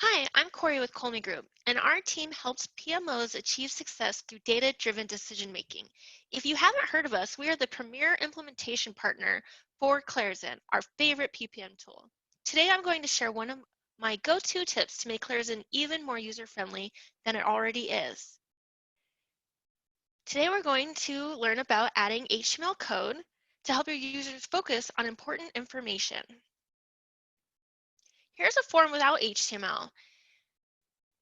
Hi, I'm Corey with Kolme Group, and our team helps PMOs achieve success through data-driven decision-making. If you haven't heard of us, we are the premier implementation partner for Clarizen, our favorite PPM tool. Today, I'm going to share one of my go-to tips to make Clarizen even more user-friendly than it already is. Today, we're going to learn about adding HTML code to help your users focus on important information. Here's a form without HTML.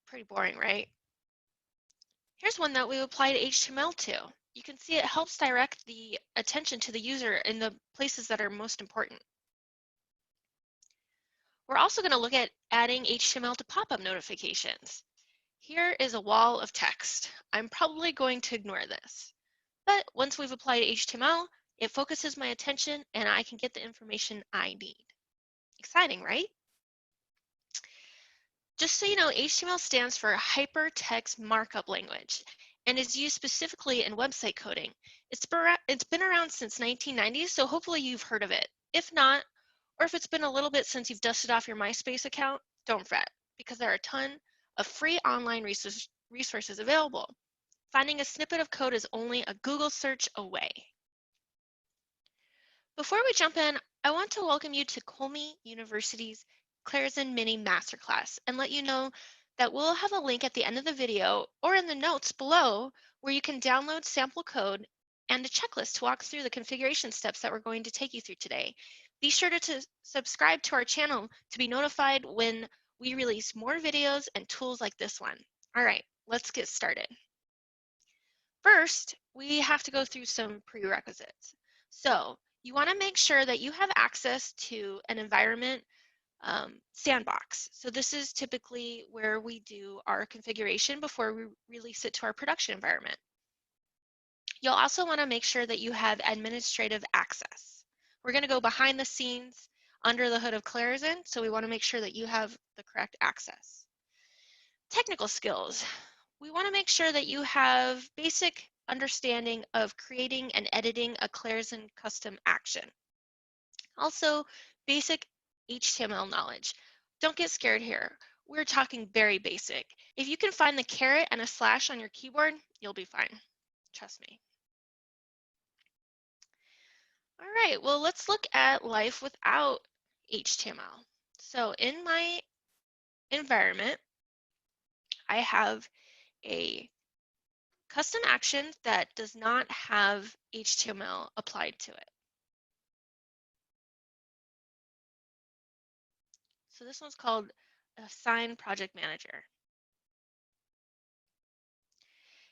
Pretty boring, right? Here's one that we applied HTML to. You can see it helps direct the attention to the user in the places that are most important. We're also going to look at adding HTML to pop-up notifications. Here is a wall of text. I'm probably going to ignore this. But once we've applied HTML, it focuses my attention and I can get the information I need. Exciting, right? Just so you know, HTML stands for Hypertext Markup Language and is used specifically in website coding. It's been around since 1990, so hopefully you've heard of it. If not, or if it's been a little bit since you've dusted off your MySpace account, don't fret, because there are a ton of free online resources available. Finding a snippet of code is only a Google search away. Before we jump in, I want to welcome you to Kolme University's Clarizen Mini Masterclass and let you know that we'll have a link at the end of the video or in the notes below where you can download sample code and a checklist to walk through the configuration steps that we're going to take you through today. Be sure to subscribe to our channel to be notified when we release more videos and tools like this one. All right, let's get started. First, we have to go through some prerequisites. So you want to make sure that you have access to an environment sandbox. So this is typically where we do our configuration before we release it to our production environment. You'll also want to make sure that you have administrative access. We're going to go behind the scenes under the hood of Clarizen, so we want to make sure that you have the correct access. Technical skills. We want to make sure that you have basic understanding of creating and editing a Clarizen custom action. Also, basic HTML knowledge. Don't get scared here. We're talking very basic. If you can find the caret and a slash on your keyboard, you'll be fine. Trust me. All right, well, let's look at life without HTML. So in my environment, I have a custom action that does not have HTML applied to it. So this one's called Assign Project Manager.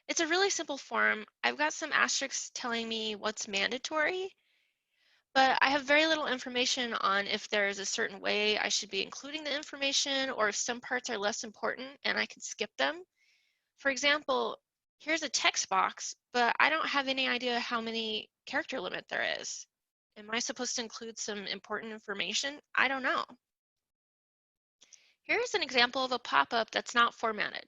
It's a really simple form. I've got some asterisks telling me what's mandatory, but I have very little information on if there's a certain way I should be including the information or if some parts are less important and I can skip them. For example, here's a text box, but I don't have any idea how many character limit there is. Am I supposed to include some important information? I don't know. Here's an example of a pop-up that's not formatted.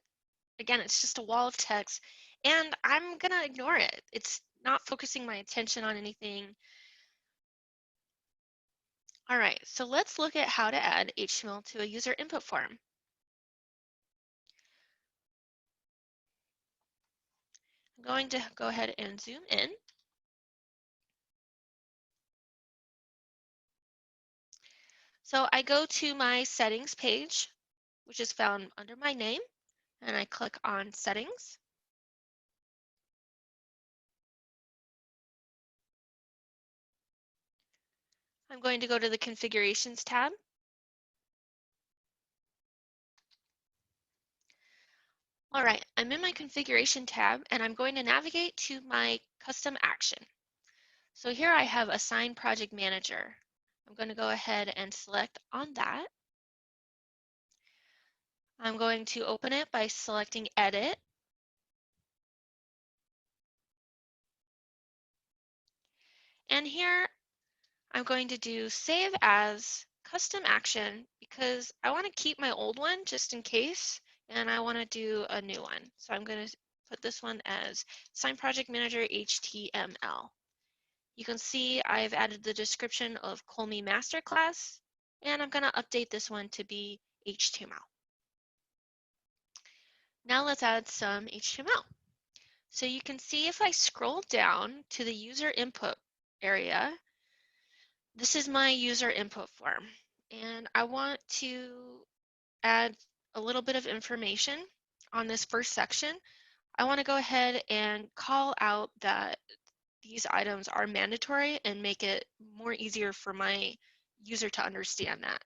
Again, it's just a wall of text, and I'm gonna ignore it. It's not focusing my attention on anything. All right, so let's look at how to add HTML to a user input form. I'm going to go ahead and zoom in. So I go to my settings page, which is found under my name, and I click on settings. I'm going to go to the configurations tab. All right, I'm in my configuration tab and I'm going to navigate to my custom action. So here I have Assign Project Manager. I'm going to go ahead and select on that. I'm going to open it by selecting Edit. And here I'm going to do Save as Custom Action because I want to keep my old one just in case, and I want to do a new one. So I'm going to put this one as Assign Project Manager HTML. You can see I've added the description of Kolme Masterclass, and I'm going to update this one to be HTML. Now let's add some HTML. So you can see if I scroll down to the user input area, this is my user input form. And I want to add a little bit of information on this first section. I want to go ahead and call out that these items are mandatory and make it more easier for my user to understand that.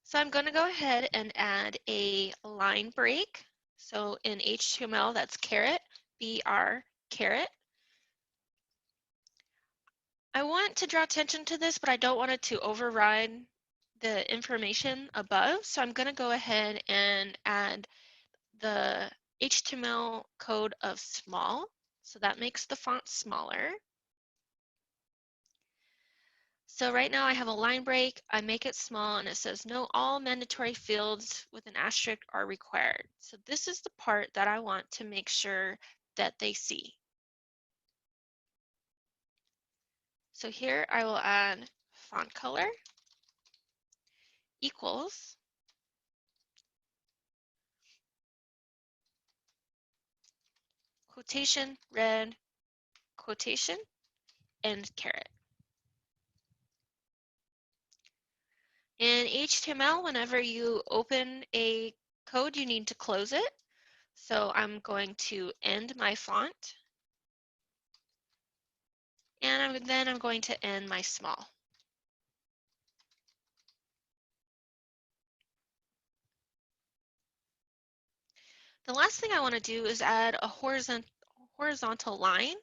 So I'm going to go ahead and add a line break. So in HTML, that's caret, BR, caret. I want to draw attention to this, but I don't want it to override the information above. So I'm going to go ahead and add the HTML code of small. So that makes the font smaller. So right now I have a line break, I make it small, and it says no, all mandatory fields with an asterisk are required. So this is the part that I want to make sure that they see. So here I will add font color equals quotation, red, quotation, and caret. In HTML, whenever you open a code, you need to close it. So I'm going to end my font, and then I'm going to end my small. The last thing I want to do is add a horizontal line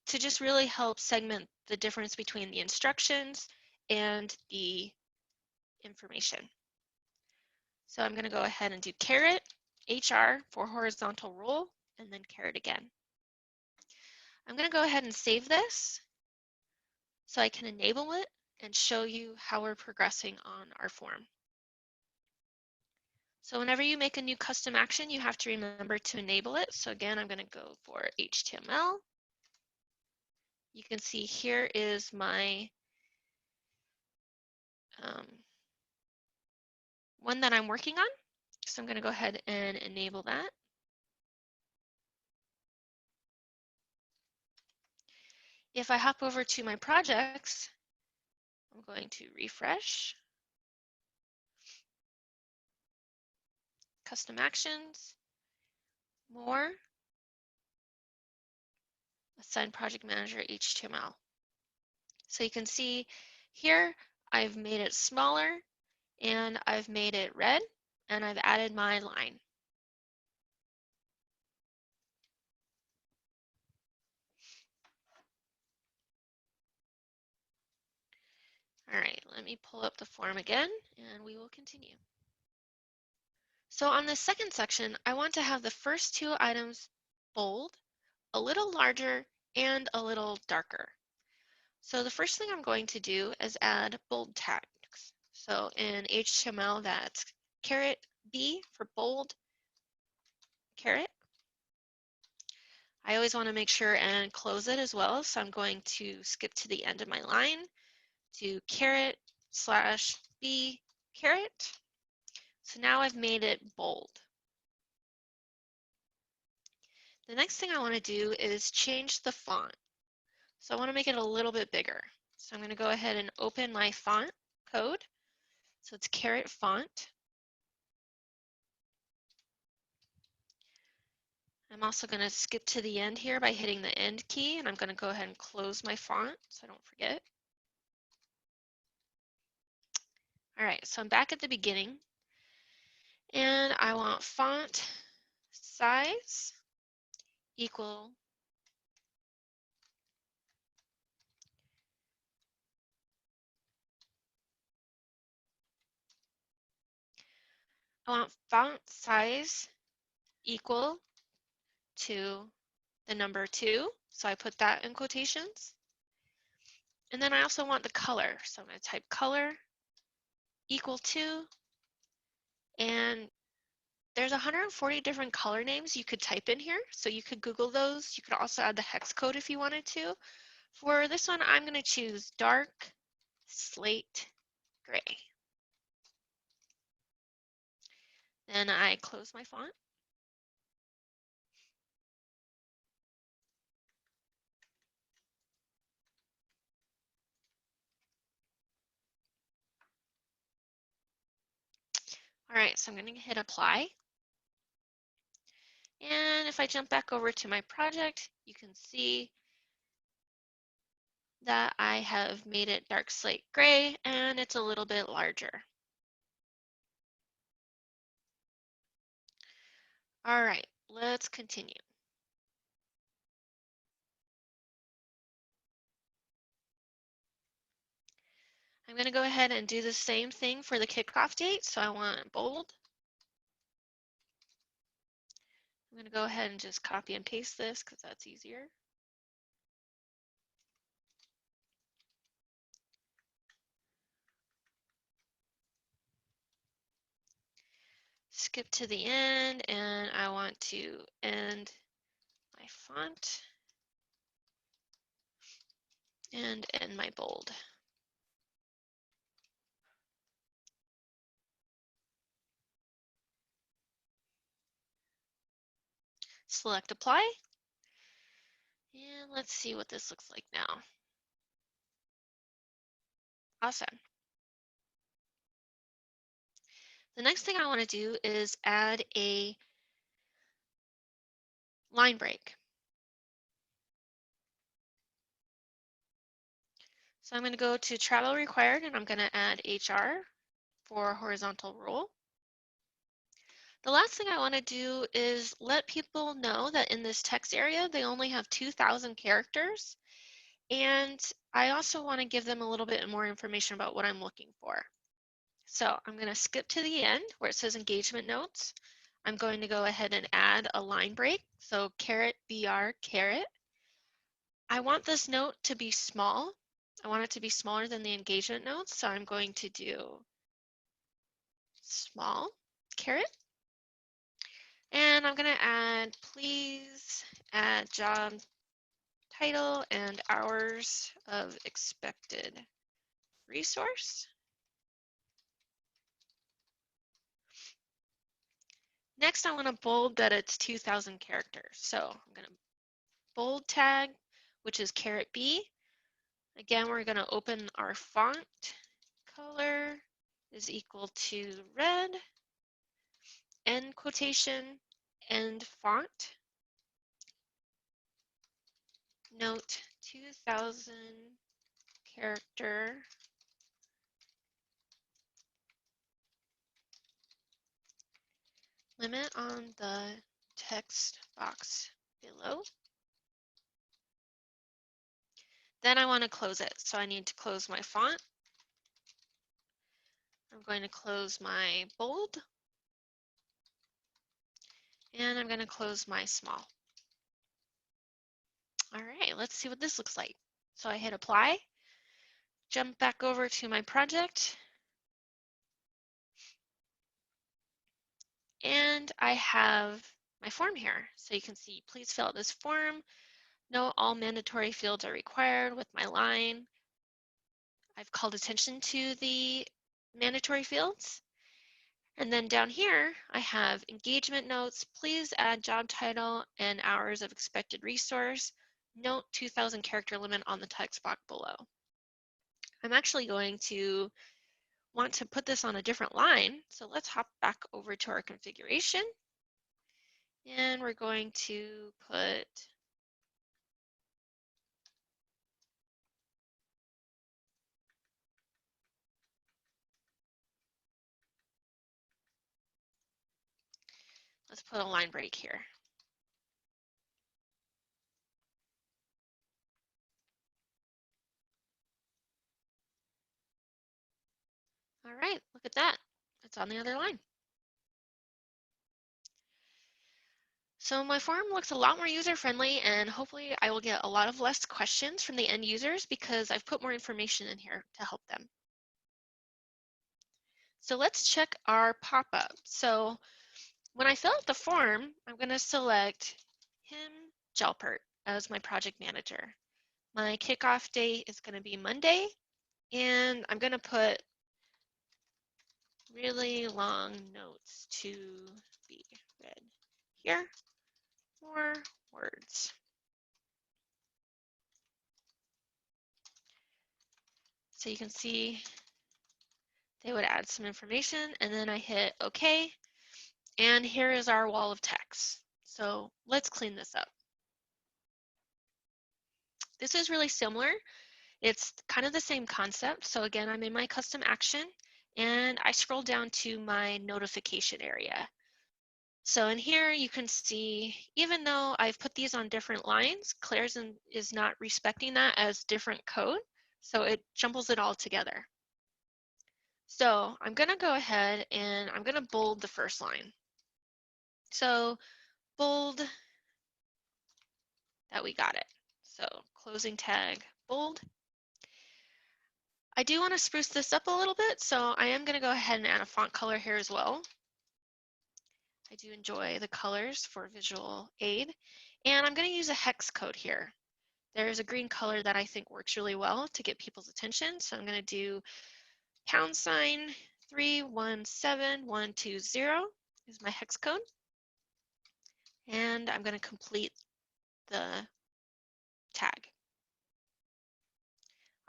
to just really help segment the difference between the instructions and the information. So I'm going to go ahead and do caret, HR for horizontal rule, and then caret again. I'm going to go ahead and save this so I can enable it and show you how we're progressing on our form. So whenever you make a new custom action, you have to remember to enable it. So again, I'm going to go for HTML. You can see here is my one that I'm working on. So I'm going to go ahead and enable that. If I hop over to my projects, I'm going to refresh, custom actions, more, assign project manager HTML. So you can see here, I've made it smaller and I've made it red and I've added my line. All right, let me pull up the form again and we will continue. So on this second section, I want to have the first two items bold, a little larger, and a little darker. So the first thing I'm going to do is add bold tags. So in HTML, that's caret B for bold, caret. I always want to make sure and close it as well. So I'm going to skip to the end of my line to caret / B caret. So now I've made it bold. The next thing I want to do is change the font. So I want to make it a little bit bigger. So I'm going to go ahead and open my font code. So it's caret font. I'm also going to skip to the end here by hitting the end key, and I'm going to go ahead and close my font so I don't forget. All right, so I'm back at the beginning, and I want font size equal I want font size equal to the number 2, so I put that in quotations. And then I also want the color, so I'm going to type color equal to, and there's 140 different color names you could type in here, so you could Google those. You could also add the hex code if you wanted to. For this one, I'm going to choose dark slate gray. Then I close my font. All right, so I'm going to hit apply. And if I jump back over to my project, you can see that I have made it dark slate gray and it's a little bit larger. All right, let's continue. I'm going to go ahead and do the same thing for the kickoff date. So I want bold. I'm going to go ahead and just copy and paste this because that's easier. Skip to the end, and I want to end my font and end my bold. Select apply. And let's see what this looks like now. Awesome. The next thing I want to do is add a line break. So I'm going to go to travel required and I'm going to add HR for horizontal rule. The last thing I want to do is let people know that in this text area, they only have 2,000 characters. And I also want to give them a little bit more information about what I'm looking for. So I'm going to skip to the end where it says engagement notes. I'm going to go ahead and add a line break. So *BR*. I want this note to be small. I want it to be smaller than the engagement notes. So I'm going to do small caret. And I'm going to add, please add job title and hours of expected resource. Next, I want to bold that it's 2,000 characters. So I'm going to bold tag, which is *B. Again, we're going to open our font. Color is equal to red. End quotation, end font. Note 2,000 character limit on the text box below. Then I want to close it. So I need to close my font. I'm going to close my bold. And I'm going to close my small. All right, let's see what this looks like. So I hit apply, jump back over to my project, and I have my form here. So you can see, please fill out this form. No, all mandatory fields are required with my line. I've called attention to the mandatory fields. And then down here, I have engagement notes. Please add job title and hours of expected resource. Note 2,000 character limit on the text box below. I'm actually going to want to put this on a different line. So let's hop back over to our configuration. And we're going to put let's put a line break here. All right, look at that. It's on the other line. So my form looks a lot more user-friendly, and hopefully I will get a lot of less questions from the end users because I've put more information in here to help them. So let's check our pop-up. So when I fill out the form, I'm going to select him, Jalpert, as my project manager. My kickoff date is going to be Monday, and I'm going to put really long notes to be read here. More words. So you can see they would add some information, and then I hit OK, and here is our wall of text. So let's clean this up. This is really similar. It's kind of the same concept. So again, I'm in my custom action, and I scroll down to my notification area. So in here, you can see, even though I've put these on different lines, Clarizen is not respecting that as different code. So it jumbles it all together. So I'm going to go ahead and I'm going to bold the first line. So bold that we got it. So closing tag, bold. I do want to spruce this up a little bit, so I am going to go ahead and add a font color here as well. I do enjoy the colors for visual aid. And I'm going to use a hex code here. There's a green color that I think works really well to get people's attention. So I'm going to do #317120 is my hex code. And I'm going to complete the tag.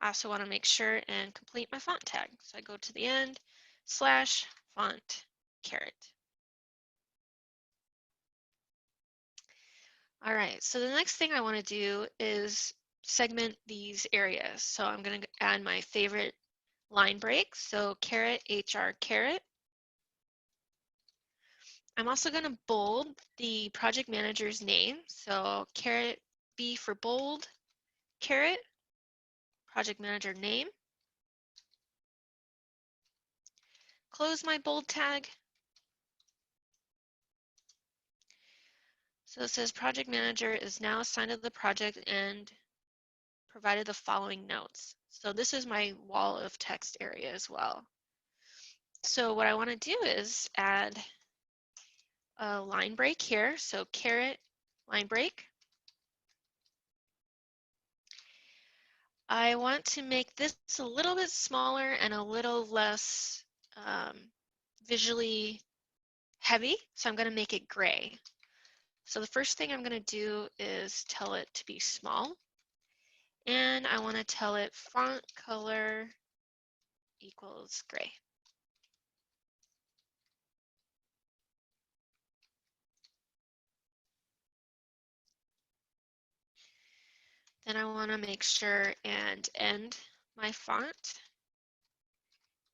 I also want to make sure and complete my font tag. So I go to the end, /font caret. All right, so the next thing I want to do is segment these areas. So I'm going to add my favorite line break. So caret HR caret. I'm also going to bold the project manager's name. So caret B for bold, caret, project manager name. Close my bold tag. So it says project manager is now assigned to the project and provided the following notes. So this is my wall of text area as well. So what I want to do is add a line break here. So caret line break. I want to make this a little bit smaller and a little less visually heavy. So I'm going to make it gray. So the first thing I'm going to do is tell it to be small. And I want to tell it font color equals gray. Then I want to make sure and end my font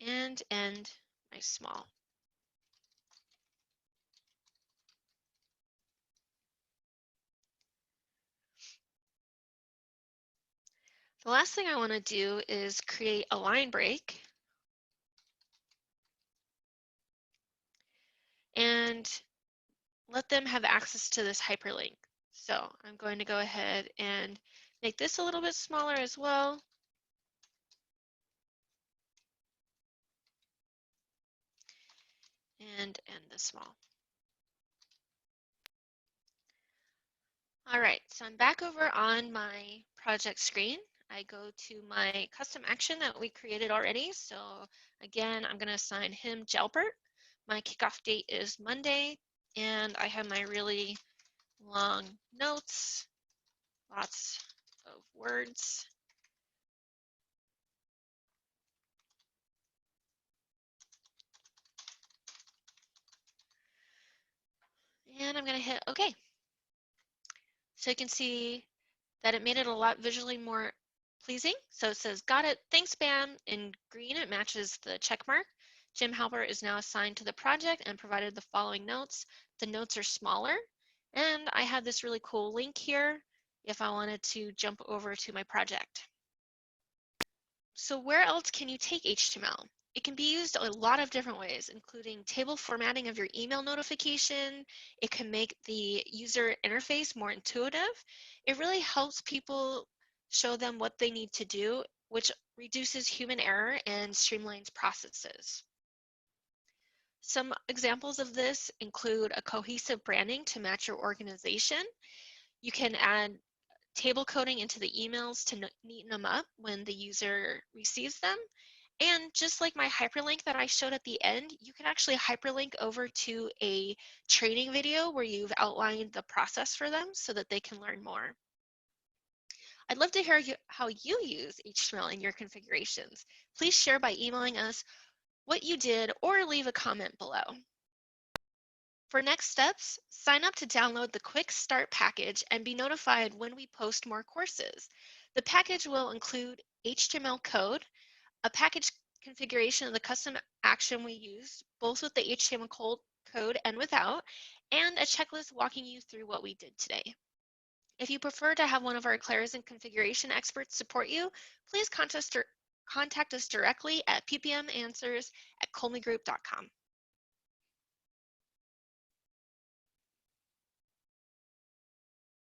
and end my small. The last thing I want to do is create a line break and let them have access to this hyperlink. So I'm going to go ahead and make this a little bit smaller as well. And end the small. All right, so I'm back over on my project screen. I go to my custom action that we created already. So again, I'm going to assign him Jalbert. My kickoff date is Monday, and I have my really long notes, lots of words. And I'm going to hit OK. So you can see that it made it a lot visually more pleasing. So it says, got it, thanks, Bam. In green, it matches the check mark. Jim Halbert is now assigned to the project and provided the following notes. The notes are smaller, and I have this really cool link here if I wanted to jump over to my project. So where else can you take HTML? It can be used a lot of different ways, including table formatting of your email notification. It can make the user interface more intuitive. It really helps people show them what they need to do, which reduces human error and streamlines processes. Some examples of this include a cohesive branding to match your organization. You can add table coding into the emails to neaten them up when the user receives them. And just like my hyperlink that I showed at the end, you can actually hyperlink over to a training video where you've outlined the process for them so that they can learn more. I'd love to hear how you use HTML in your configurations. Please share by emailing us what you did or leave a comment below. For next steps, sign up to download the Quick Start package and be notified when we post more courses. The package will include HTML code, a package configuration of the custom action we use, both with the HTML code and without, and a checklist walking you through what we did today. If you prefer to have one of our Clarizen configuration experts support you, please contact us directly at ppmanswers@kolmegroup.com.